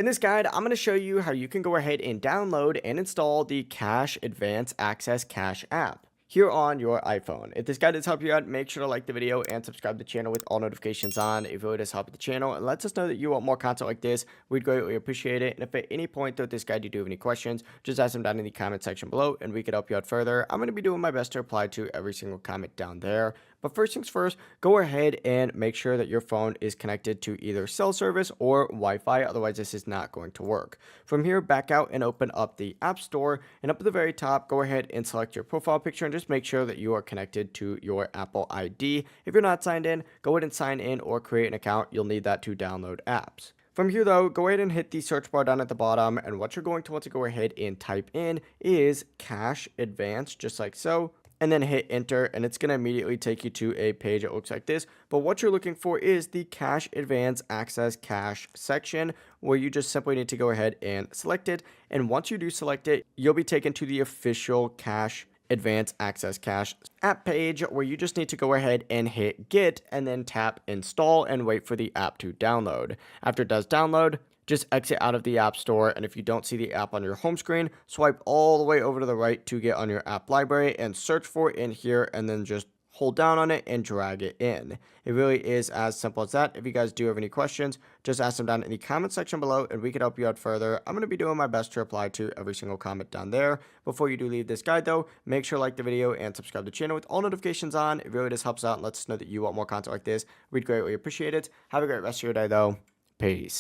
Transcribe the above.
In this guide, I'm going to show you how you can go ahead and download and install the Cash Advance Access Cash app here on your iPhone. If this guide does help you out, make sure to like the video and subscribe to the channel with all notifications on. If it really does help the channel and lets us know that you want more content like this, we'd greatly appreciate it. And if at any point throughout this guide you do have any questions, just ask them down in the comment section below and we could help you out further. I'm going to be doing my best to reply to every single comment down there. But first things first, go ahead and make sure that your phone is connected to either cell service or Wi-Fi, otherwise this is not going to work. From here, back out and open up the App Store, and up at the very top, go ahead and select your profile picture and just make sure that you are connected to your Apple ID. If you're not signed in, go ahead and sign in or create an account. You'll need that to download apps. From here though, go ahead and hit the search bar down at the bottom, and what you're going to want to go ahead and type in is Cash Advance, just like so, and then hit enter, and it's going to immediately take you to a page that looks like this. But what you're looking for is the Cash Advance Access Cash section, where you just simply need to go ahead and select it. And once you do select it, you'll be taken to the official Cash Advance Access Cash app page, where you just need to go ahead and hit get and then tap install and wait for the app to download. After it does download, just exit out of the App Store, and if you don't see the app on your home screen, swipe all the way over to the right to get on your app library and search for it in here, and then just hold down on it and drag it in. It really is as simple as that. If you guys do have any questions, just ask them down in the comment section below and we can help you out further. I'm going to be doing my best to reply to every single comment down there. Before you do leave this guide though, make sure to like the video and subscribe to the channel with all notifications on. It really just helps out and lets us know that you want more content like this. We'd greatly appreciate it. Have a great rest of your day though. Peace.